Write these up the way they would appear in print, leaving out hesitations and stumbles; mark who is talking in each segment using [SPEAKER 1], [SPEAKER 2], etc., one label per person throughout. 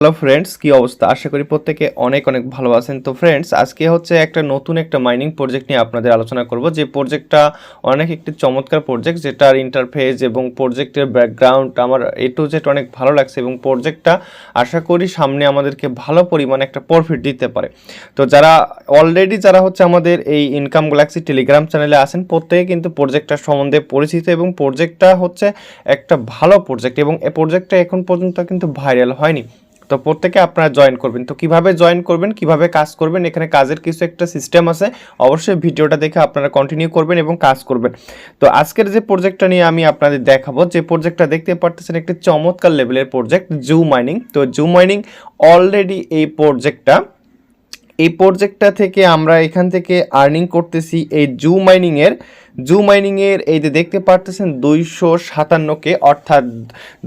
[SPEAKER 1] Hello friends, কি অবস্থা? আশা করি প্রত্যেকে অনেক অনেক ভালো আছেন। তো ফ্রেন্ডস, আজকে হচ্ছে নতুন একটা মাইনিং প্রজেক্ট নিয়ে আপনাদের আলোচনা করব। যে প্রজেক্টটা একটি চমৎকার প্রজেক্ট, যেটার ইন্টারফেস এবং প্রজেক্টের ব্যাকগ্রাউন্ড আমার এ টু জেড অনেক ভালো লাগছে এবং প্রজেক্টটা আশা করি সামনে আমাদেরকে ভালো পরিমাণে একটা প্রফিট দিতে পারে। তো যারা হচ্ছে আমাদের এই ইনকাম গ্যালাক্সি টেলিগ্রাম চ্যানেলে আছেন, প্রত্যেকে কিন্তু প্রজেক্টটার সম্বন্ধে পরিচিত এবং প্রজেক্টটা হচ্ছে একটা ভালো প্রজেক্ট এবং এই প্রজেক্টটা এখন পর্যন্ত কিন্তু ভাইরাল হয়নি। তো প্রত্যেকে আপনারা জয়েন করবেন। তো কিভাবে জয়েন করবেন, কিভাবে কাজ করবেন, এখানে কাজের কিছু একটা সিস্টেম আছে। অবশ্যই ভিডিওটা দেখে আপনারা কন্টিনিউ করবেন এবং কাজ করবেন। তো আজকের যে প্রজেক্টটা নিয়ে আমি আপনাদের দেখাবো, যে প্রজেক্টটা দেখতে পারতেছেন একটি চমৎকার লেভেলের প্রজেক্ট, জু মাইনিং। তো জু মাইনিং অলরেডি এই প্রজেক্টটা থেকে আমরা এখান থেকে আর্নিং করতেছি। এই জু মাইনিংয়ের এই যে দেখতে পারতেছেন 257K, অর্থাৎ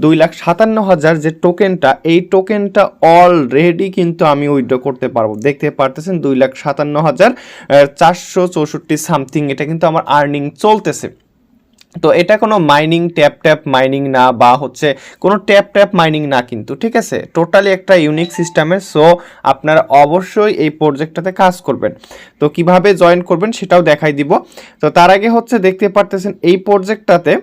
[SPEAKER 1] 2,57,000 যে টোকেনটা, এই টোকেনটা অলরেডি কিন্তু আমি উইথড্র করতে পারবো। দেখতে পারতেছেন 2,57,464 সামথিং, এটা কিন্তু আমার আর্নিং চলতেছে। তো এটা কোনো মাইনিং ট্যাপ মাইনিং না, বা হচ্ছে কোনো ট্যাপ মাইনিং না কিন্তু, ঠিক আছে? টোটালি একটা ইউনিক সিস্টেমের। সো আপনারা অবশ্যই এই প্রজেক্টটাতে কাজ করবেন। তো কিভাবে জয়েন করবেন সেটাও দেখাই দিব। তো তার আগে হচ্ছে দেখতে পারতেছেন এই প্রজেক্টটাতে,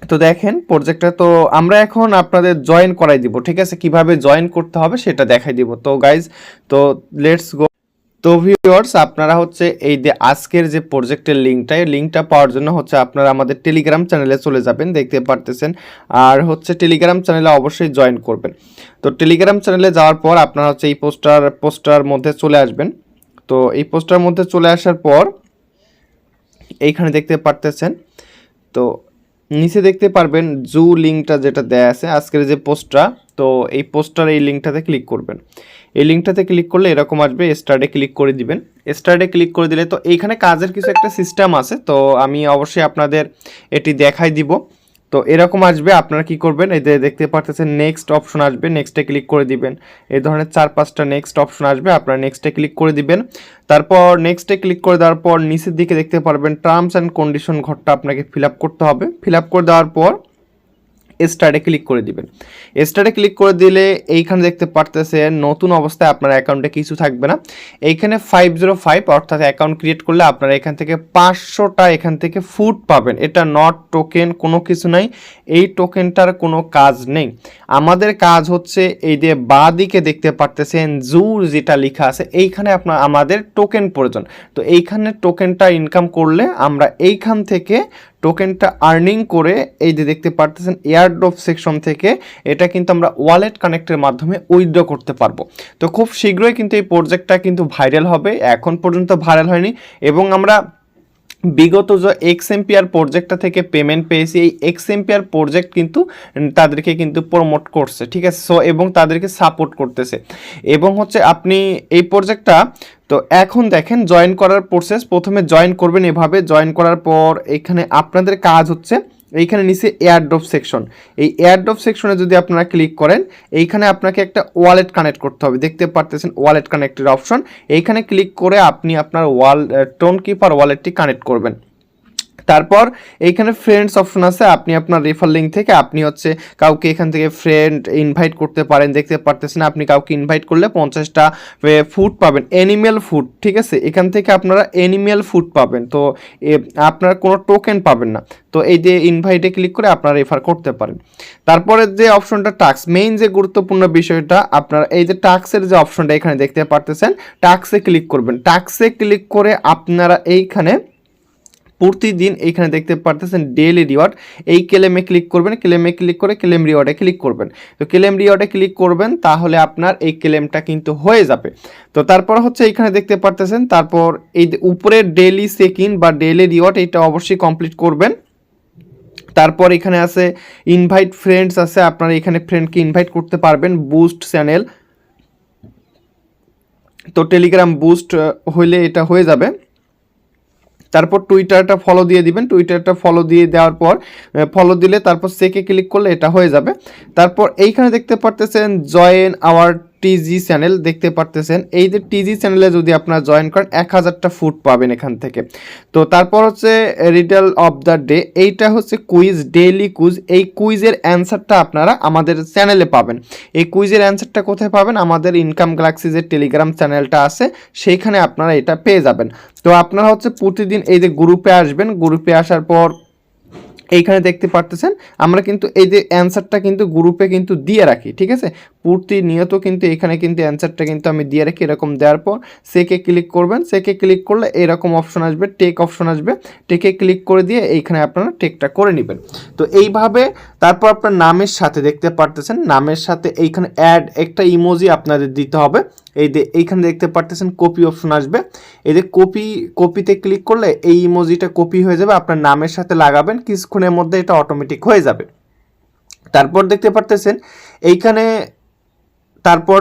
[SPEAKER 1] তো দেখেন প্রজেক্টটা তো আমরা এখন আপনাদের জয়েন করাই দিব, ঠিক আছে? কিভাবে জয়েন করতে হবে সেটা দেখাই দিব। তো গাইজ, তো লেটস গো। তো ভিউয়ার্স, আপনারা হচ্ছে এই যে আজকের যে প্রজেক্টের লিঙ্কটা পাওয়ার জন্য হচ্ছে আপনারা আমাদের টেলিগ্রাম চ্যানেলে চলে যাবেন, দেখতে পারতেছেন। আর হচ্ছে টেলিগ্রাম চ্যানেলে অবশ্যই জয়েন করবেন। তো টেলিগ্রাম চ্যানেলে যাওয়ার পর আপনারা হচ্ছে এই পোস্টার মধ্যে চলে আসবেন। তো এই পোস্টার মধ্যে চলে আসার পর এইখানে দেখতে পারতেছেন, তো নিচে দেখতে পারবেন জু লিঙ্কটা যেটা দেয়া আছে আজকের যে পোস্টটা। তো এই এই লিঙ্কটাতে ক্লিক করবেন। এই লিঙ্কটাতে ক্লিক করলে এরকম আসবে, স্টার্টে ক্লিক করে দিবেন। স্টার্টে ক্লিক করে দিলে তো এইখানে কাজের কিছু একটা সিস্টেম আছে, তো আমি অবশ্যই আপনাদের এটি দেখাই দিব। তো এরকম আসবে, আপনারা কি করবেন, এই যে দেখতে পারতেছেন নেক্সট অপশন আসবে, নেক্সটে ক্লিক করে দিবেন। এই ধরনের 4-5টা নেক্সট অপশন আসবে, আপনারা নেক্সটে ক্লিক করে দিবেন। তারপর নেক্সটে ক্লিক করে দেওয়ার পর নিচের দিকে দেখতে পারবেন টার্মস অ্যান্ড কন্ডিশন ঘরটা আপনাকে ফিল আপ করতে হবে। ফিল আপ করে দেওয়ার পর স্টার্টে ক্লিক করে দিবেন। স্টার্টে ক্লিক করে দিলে এইখানে দেখতে পারতেছেন নতুন অবস্থায় আপনার অ্যাকাউন্টে কিছু থাকবে না। এইখানে 505, অর্থাৎ অ্যাকাউন্ট ক্রিয়েট করলে আপনারা এখান থেকে 500টা এখান থেকে ফুড পাবেন। এটা নট টোকেন, কোনো কিছু নাই। এই টোকেনটার কোনো কাজ নেই। আমাদের কাজ হচ্ছে এই যে বাঁ দিকে দেখতে পারতেছেন জুর যেটা লেখা আছে, এইখানে আমাদের টোকেন প্রয়োজন। তো এইখানে টোকেনটা ইনকাম করলে আমরা এইখান থেকে টোকেনটা আর্নিং করে এই যে দেখতে পারতেছেন এয়ারড্রপ সেকশন থেকে এটা কিন্তু আমরা ওয়ালেট কানেক্টের মাধ্যমে উইথড্র করতে পারবো। তো খুব শীঘ্রই কিন্তু এই প্রজেক্টটা কিন্তু ভাইরাল হবে, এখন পর্যন্ত ভাইরাল হয়নি। এবং আমরা বিগত যে এক্সএমপিআর প্রজেক্টটা থেকে পেমেন্ট পেয়েছি, এই এক্সএমপিআর প্রজেক্ট কিন্তু তাদেরকে কিন্তু প্রমোট করছে, ঠিক আছে? সো এবং তাদেরকে সাপোর্ট করতেছে। এবং হচ্ছে আপনি এই প্রজেক্টটা, তো এখন দেখেন জয়েন করার প্রসেস। প্রথমে জয়েন করবেন এভাবে, জয়েন করার পর এখানে আপনাদের কাজ হচ্ছে এইখানে নিচে এয়ারড্রপ সেকশন, এই এয়ারড্রপ সেকশনে যদি আপনারা ক্লিক করেন, এইখানে আপনাকে একটা ওয়ালেট কানেক্ট করতে হবে। দেখতে পারতেছেন ওয়ালেট কানেক্টের অপশন, এইখানে ক্লিক করে আপনি আপনার টোন কিপার ওয়ালেটটি কানেক্ট করবেন। তারপর এইখানে ফ্রেন্ডস অপশন আছে, আপনি আপনার রেফার লিঙ্ক থেকে আপনি হচ্ছে কাউকে এখান থেকে ফ্রেন্ড ইনভাইট করতে পারেন। দেখতে পারতেছেন আপনি কাউকে ইনভাইট করলে 50টা ফুড পাবেন, অ্যানিম্যাল ফুড, ঠিক আছে? এখান থেকে আপনারা অ্যানিম্যাল ফুড পাবেন। তো আপনার কোনো টোকেন পাবেন না। তো এই যে ইনভাইটে ক্লিক করে আপনারা রেফার করতে পারেন। তারপরে যে অপশনটা টাস্ক, মেইন যে গুরুত্বপূর্ণ বিষয়টা, আপনারা এই যে টাস্কের যে অপশনটা এখানে দেখতে পারতেছেন, টাস্কে ক্লিক করবেন। টাস্কে ক্লিক করে আপনারা এইখানে প্রতিদিন এইখানে দেখতে পারতেছেন ডেইলি রিওয়ার্ড, এই ক্লেমে ক্লিক করবেন। ক্লেমে ক্লিক করে ক্লেম রিওয়ার্ডে ক্লিক করবেন। তো ক্লেম রিওয়ার্ডে ক্লিক করবেন, তাহলে আপনার এই ক্লেমটা কিন্তু হয়ে যাবে। তো তারপর হচ্ছে এইখানে দেখতে পারতেছেন, তারপর এই উপরের ডেইলি চেক ইন বা ডেইলি রিওয়ার্ড, এটা অবশ্যই কমপ্লিট করবেন। তারপর এখানে আছে ইনভাইট ফ্রেন্ডস আছে, আপনারা এখানে ফ্রেন্ডকে ইনভাইট করতে পারবেন। বুস্ট চ্যানেল, তো টেলিগ্রাম বুস্ট হইলে এটা হয়ে যাবে। তারপর টুইটারটা ফলো দিয়ে দিবেন। টুইটারটা ফলো দিয়ে দেওয়ার পর ফলো দিলে তারপর সেকে ক্লিক করলে এটা হয়ে যাবে। তারপর এইখানে দেখতে পারতেছেন জয়েন আওয়ার টিজি চ্যানেল দেখতে পারতেছেন, এই যে টিজি চ্যানেলে যদি আপনারা জয়েন করেন 1000টা ফুড পাবেন এখান থেকে। তো তারপর হচ্ছে রিডল অফ দ্য ডে, এইটা হচ্ছে কুইজ, ডেইলি কুইজ। এই কুইজের অ্যান্সারটা আপনারা আমাদের চ্যানেলে পাবেন। এই কুইজের অ্যান্সারটা কোথায় পাবেন? আমাদের ইনকাম গ্যালাক্সি যে টেলিগ্রাম চ্যানেলটা আছে সেইখানে আপনারা এটা পেয়ে যাবেন। তো আপনারা হচ্ছে প্রতিদিন এই যে গ্রুপে আসবেন, গ্রুপে আসার পর এইখানে দেখতে পারতেছেন আমরা কিন্তু এই যে অ্যান্সারটা কিন্তু গ্রুপে কিন্তু দিয়ে রাখি, ঠিক আছে? প্রতিনিয়ত কিন্তু এখানে কিন্তু অ্যান্সারটা কিন্তু আমি দিয়ে রাখি। এরকম দেওয়ার পর সেকে ক্লিক করবেন, সেকে ক্লিক করলে এরকম অপশন আসবে, টেক অপশন আসবে, টেকে ক্লিক করে দিয়ে এইখানে আপনারা টেকটা করে নেবেন। তো এইভাবে তারপর আপনার নামের সাথে দেখতে পারতেছেন, নামের সাথে এইখানে অ্যাড একটা ইমোজি আপনাদের দিতে হবে। এই যে এইখানে দেখতে পারতেছেন কপি অপশন আসবে, এই যে কপিতে ক্লিক করলে এই ইমোজিটা কপি হয়ে যাবে, আপনার নামের সাথে লাগাবেন, কিছুক্ষণের মধ্যে এটা অটোমেটিক হয়ে যাবে। তারপর দেখতে পারতেছেন এইখানে তারপর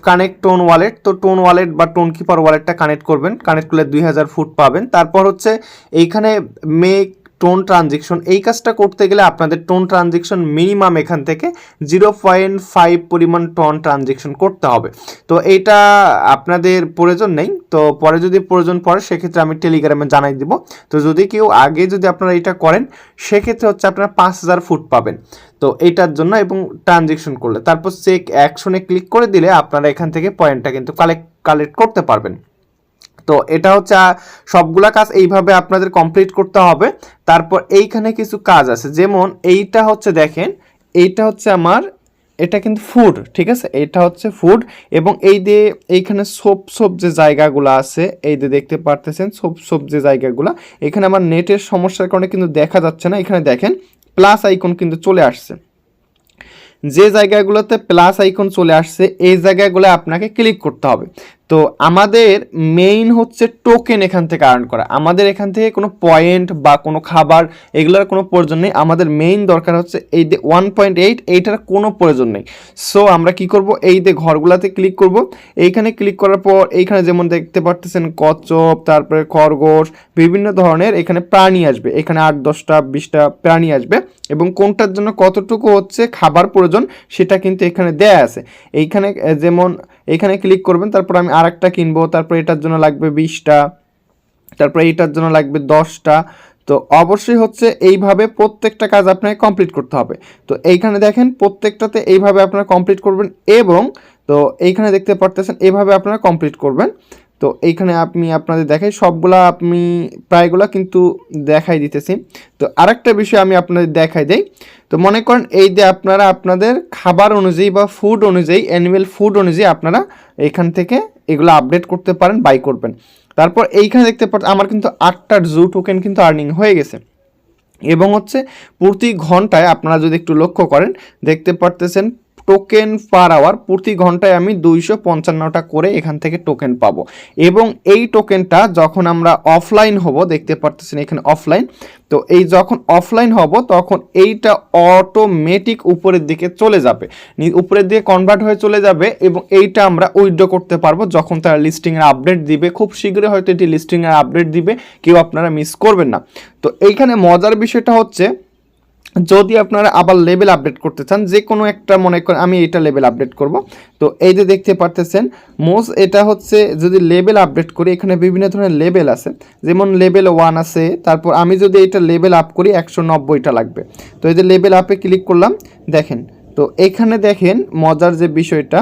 [SPEAKER 1] কানেক্ট টোন ওয়ালেট, তো টোন ওয়ালেট বা টোন কিপার ওয়ালেটটা কানেক্ট করবেন, কানেক্ট করলে 2000 ফুট পাবেন। তারপর হচ্ছে এইখানে মেক টোন ট্রানজেকশন, এই কাজটা করতে গেলে আপনাদের টোন ট্রানজেকশন মিনিমাম এখান থেকে 0.5 পরিমাণ টোন ট্রানজেকশন করতে হবে। তো এইটা আপনাদের প্রয়োজন নেই, তো পরে যদি প্রয়োজন পড়ে সেক্ষেত্রে আমি টেলিগ্রামে জানাই দিব। তো যদি কেউ আগে যদি আপনারা এটা করেন সেক্ষেত্রে হচ্ছে আপনারা 5000 ফুট পাবেন, তো এইটার জন্য, এবং ট্রানজেকশন করলে তারপর চেক অ্যাকশনে ক্লিক করে দিলে আপনারা এখান থেকে পয়েন্টটা কিন্তু কালেক্ট করতে পারবেন। তো এটা হচ্ছে সবগুলা কাজ এইভাবে আপনাদের কমপ্লিট করতে হবে। তারপর এইখানে কিছু কাজ আছে, যেমন এইটা হচ্ছে দেখেন, এইটা হচ্ছে আমার, এটা কিন্তু ফুড, ঠিক আছে? এটা হচ্ছে ফুড, এবং এই যে এইখানে সোপ যে জায়গাগুলো আছে, এই যে দেখতে পারতেছেন সোপ যে জায়গাগুলো, এখানে আমার নেটের সমস্যার কারণে কিন্তু দেখা যাচ্ছে না। এখানে দেখেন প্লাস আইকন কিন্তু চলে আসছে, যে জায়গাগুলোতে প্লাস আইকন চলে আসছে এই জায়গাগুলো আপনাকে ক্লিক করতে হবে। তো আমাদের মেইন হচ্ছে টোকেন এখান থেকে আর্ন করা, আমাদের এখান থেকে কোনো পয়েন্ট বা কোনো খাবার এগুলোর কোনো প্রয়োজন নেই। আমাদের মেইন দরকার হচ্ছে এই যে 1.8, এইটার কোনো প্রয়োজন নেই। সো আমরা কি করব, এই যে ঘরগুলাতে ক্লিক করব, এইখানে ক্লিক করার পর এইখানে যেমন দেখতে পারতেছেন কচ্ছপ, তারপরে খরগোশ, বিভিন্ন ধরনের এখানে প্রাণী আসবে, এখানে 8, 10টা 20টা প্রাণী আসবে, এবং কোনটার জন্য কতটুকু হচ্ছে খাবার প্রয়োজন সেটা কিন্তু এখানে দেয়া আছে। এইখানে যেমন এখানে ক্লিক করবেন, তারপর আমি আরেকটা কিনবো, তারপর এটার জন্য লাগবে 20টা, তারপর এইটার জন্য লাগবে 10টা। তো অবশ্যই হচ্ছে এইভাবে প্রত্যেকটা কাজ আপনাকে কমপ্লিট করতে হবে। তো এইখানে দেখেন প্রত্যেকটাতে এইভাবে আপনারা কমপ্লিট করবেন, এবং তো এইখানে দেখতে পারতেছেন এইভাবে আপনারা কমপ্লিট করবেন। তো এইখানে আমি আপনাদের দেখাই, সবগুলা আমি প্রায়গুলা কিন্তু দেখাই দিতেছি। তো আরেকটা বিষয় আমি আপনাদের দেখাই দেই। তো মনে করেন এই যে আপনারা আপনাদের খাবার অনুযায়ী বা ফুড অনুযায়ী, অ্যানিমেল ফুড অনুযায়ী আপনারা এখান থেকে এগুলো আপডেট করতে পারেন, বাই করবেন। তারপর এইখানে দেখতে পাচ্ছেন আমার কিন্তু 8টা জু টোকেন কিন্তু আর্নিং হয়ে গেছে, এবং হচ্ছে প্রতি ঘন্টায় আপনারা যদি একটু লক্ষ্য করেন দেখতে পারতেছেন টোকেন পার আওয়ার, প্রতি ঘন্টায় আমি 255টা করে এখান থেকে টোকেন পাবো। এবং এই টোকেনটা যখন আমরা অফলাইন হব, দেখতে পারতেছেন এখানে অফলাইন, তো এই যখন অফলাইন হব তখন এইটা অটোমেটিক উপরের দিকে চলে যাবে, উপরের দিকে কনভার্ট হয়ে চলে যাবে, এবং এইটা আমরা উইথড্র করতে পারবো যখন তারা লিস্টিংয়ের আপডেট দিবে। খুব শীঘ্রই হয়তো এটি লিস্টিংয়ের আপডেট দিবে, কেউ আপনারা মিস করবেন না। তো এইখানে মজার বিষয়টা হচ্ছে, যদি আপনারা আবার লেভেল আপডেট করতে চান, যে কোনো একটা, মনে করেন আমি এটা লেভেল আপডেট করব, তো এই যে দেখতে পারতেছেন এটা হচ্ছে যদি লেভেল আপডেট করি, এখানে বিভিন্ন ধরনের লেভেল আছে, যেমন লেভেল 1 আছে, তারপর আমি যদি এটা লেভেল আপ করি 190টা লাগবে। তো এই যে লেভেল আপে ক্লিক করলাম, দেখেন, তো এখানে দেখেন মজার যে বিষয়টা,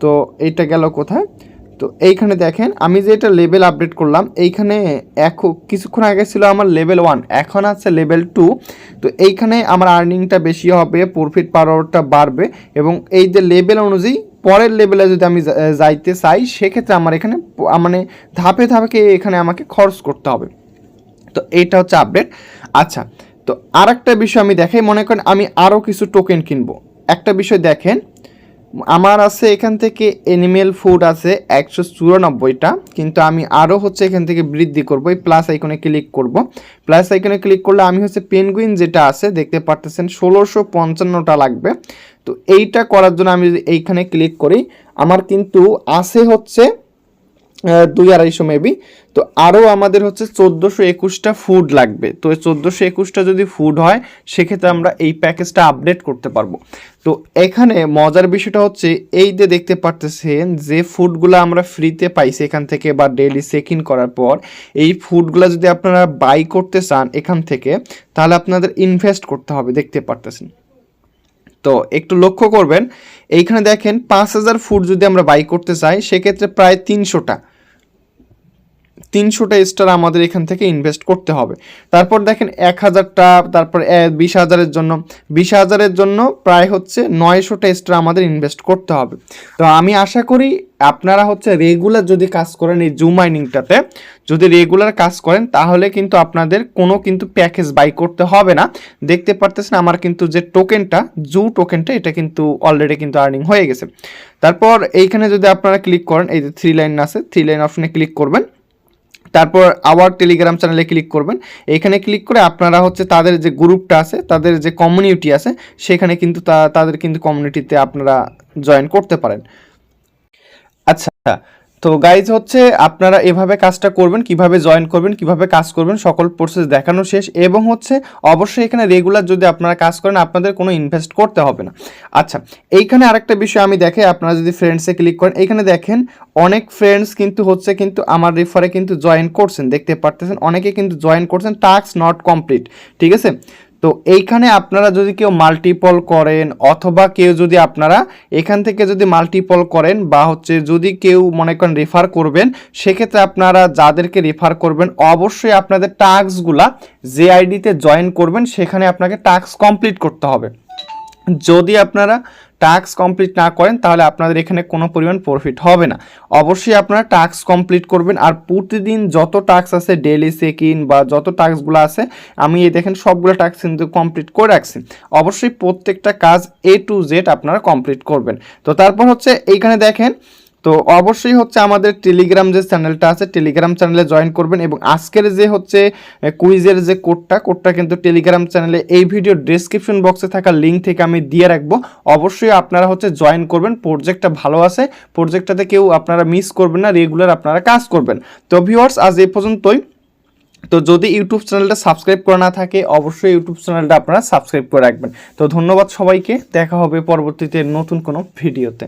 [SPEAKER 1] তো এইটা গেল কোথায়, তো এইখানে দেখেন আমি যে এটা লেভেল আপডেট করলাম, এইখানে এখন কিছুক্ষণ আগে ছিল আমার লেভেল 1, এখন আছে লেভেল 2। তো এইখানে আমার আর্নিংটা বেশি হবে, প্রফিট পার আওয়ারটা বাড়বে, এবং এই যে লেভেল অনুযায়ী পরের লেভেলে যদি আমি যাইতে চাই সেক্ষেত্রে আমার এখানে মানে ধাপে ধাপে এখানে আমাকে খরচ করতে হবে। তো এইটা হচ্ছে আপডেট। আচ্ছা, তো আর একটা বিষয় আমি দেখাই, মনে করেন আমি আরও কিছু টোকেন কিনবো। একটা বিষয় দেখেন, আমার আছে এখান থেকে অ্যানিমেল ফুড আছে 194টা, কিন্তু আমি আরও হচ্ছে এখান থেকে বৃদ্ধি করব, এই প্লাস আইকনে ক্লিক করব। প্লাস আইকনে ক্লিক করলে আমি হচ্ছে পেনগুইন যেটা আছে দেখতে পারতেছেন 1655টা লাগবে। তো এইটা করার জন্য আমি যদি এইখানে ক্লিক করি, আমার কিন্তু আছে হচ্ছে 200-250 মেবি। তো আরও আমাদের হচ্ছে 1421টা ফুড লাগবে। তো 1421টা যদি ফুড হয় সেক্ষেত্রে আমরা এই প্যাকেজটা আপডেট করতে পারবো। তো এখানে মজার বিষয়টা হচ্ছে এই যে দেখতে পারতেছেন যে ফুডগুলো আমরা ফ্রিতে পাইছি এখান থেকে বা ডেইলি চেক ইন করার পর, এই ফুডগুলো যদি আপনারা বাই করতে চান এখান থেকে তাহলে আপনাদের ইনভেস্ট করতে হবে, দেখতে পারতেছেন। তো একটু লক্ষ্য করবেন এইখানে দেখেন 5000 ফুড যদি আমরা বাই করতে চাই সেক্ষেত্রে প্রায় 300টা স্টার আমাদের এখান থেকে ইনভেস্ট করতে হবে। তারপর দেখেন 1000টা, তারপর 20,000-এর জন্য প্রায় হচ্ছে 900টা স্টার আমাদের ইনভেস্ট করতে হবে। তো আমি আশা করি আপনারা হচ্ছে রেগুলার যদি কাজ করেন এই জু মাইনিংটাতে, যদি রেগুলার কাজ করেন তাহলে কিন্তু আপনাদের কোনো কিন্তু প্যাকেজ বাই করতে হবে না। দেখতে পারতেছেন আমার কিন্তু যে টোকেনটা, জু টোকেনটা, এটা কিন্তু অলরেডি কিন্তু আর্নিং হয়ে গেছে। তারপর এইখানে যদি আপনারা ক্লিক করেন, এই যে 3 লাইন আছে, 3 লাইন অপশনে ক্লিক করবেন, তারপর আবার টেলিগ্রাম চ্যানেলে ক্লিক করবেন। এখানে ক্লিক করে আপনারা হচ্ছে তাদের যে গ্রুপটা আছে, তাদের যে কমিউনিটি আছে সেখানে কিন্তু তাদের কিন্তু কমিউনিটিতে আপনারা জয়েন করতে পারেন। আচ্ছা, তো গাইজ হচ্ছে আপনারা এভাবে কাজটা করবেন, কিভাবে জয়েন করবেন, কিভাবে কাজ করবেন, সকল প্রসেস দেখানো শেষ। এবং হচ্ছে অবশ্যই এখানে রেগুলার যদি আপনারা কাজ করেন আপনাদের কোনো ইনভেস্ট করতে হবে না। আচ্ছা, এইখানে আরেকটা বিষয় আমি দেখাই, আপনারা যদি ফ্রেন্ডসে ক্লিক করেন এইখানে দেখেন অনেক ফ্রেন্ডস কিন্তু হচ্ছে কিন্তু আমার রেফারে কিন্তু জয়েন করছেন, দেখতে পারতেছেন অনেকে কিন্তু জয়েন করছেন, টাস্ক নট কমপ্লিট, ঠিক আছে। তো এইখানে আপনারা যদি কেউ মাল্টিপল করেন অথবা কেউ যদি আপনারা এখান থেকে যদি মাল্টিপল করেন বা হচ্ছে যদি কেউ মনে করেন রেফার করবেন, সেক্ষেত্রে আপনারা যাদেরকে রেফার করবেন অবশ্যই আপনাদের টাস্কগুলা যে আইডিতে জয়েন করবেন সেখানে আপনাকে টাস্ক কমপ্লিট করতে হবে। যদি আপনারা টাস্ক কমপ্লিট না করেন তাহলে আপনাদের এখানে কোনো পরিমাণ প্রফিট হবে না। অবশ্যই আপনারা টাস্ক কমপ্লিট করবেন। আর প্রতিদিন যত টাস্ক আছে ডেইলি চেক ইন বা যত টাস্কগুলো আছে আমি এই দেখেন সবগুলো টাস্ক কিন্তু কমপ্লিট করে রাখছি। অবশ্যই প্রত্যেকটা কাজ A to Z আপনারা কমপ্লিট করবেন। তো তারপর হচ্ছে এইখানে দেখেন, তো অবশ্যই হচ্ছে আমাদের টেলিগ্রাম যে চ্যানেলটা আছে টেলিগ্রাম চ্যানেলে জয়েন করবেন এবং আজকের যে হচ্ছে কুইজের যে কোডটা কিন্তু টেলিগ্রাম চ্যানেলে এই ভিডিও ডেসক্রিপশন বক্সে থাকা লিঙ্ক থেকে আমি দিয়ে রাখবো। অবশ্যই আপনারা হচ্ছে জয়েন করবেন, প্রজেক্টটা ভালো আছে, প্রজেক্টটাতে কেউ আপনারা মিস করবেন না, রেগুলার আপনারা কাজ করবেন। তো ভিউয়ার্স আজ এই পর্যন্তই। তো যদি ইউটিউব চ্যানেলটা সাবস্ক্রাইব করা না থাকে অবশ্যই ইউটিউব চ্যানেলটা আপনারা সাবস্ক্রাইব করে রাখবেন। তো ধন্যবাদ সবাইকে, দেখা হবে পরবর্তীতে নতুন কোনো ভিডিওতে।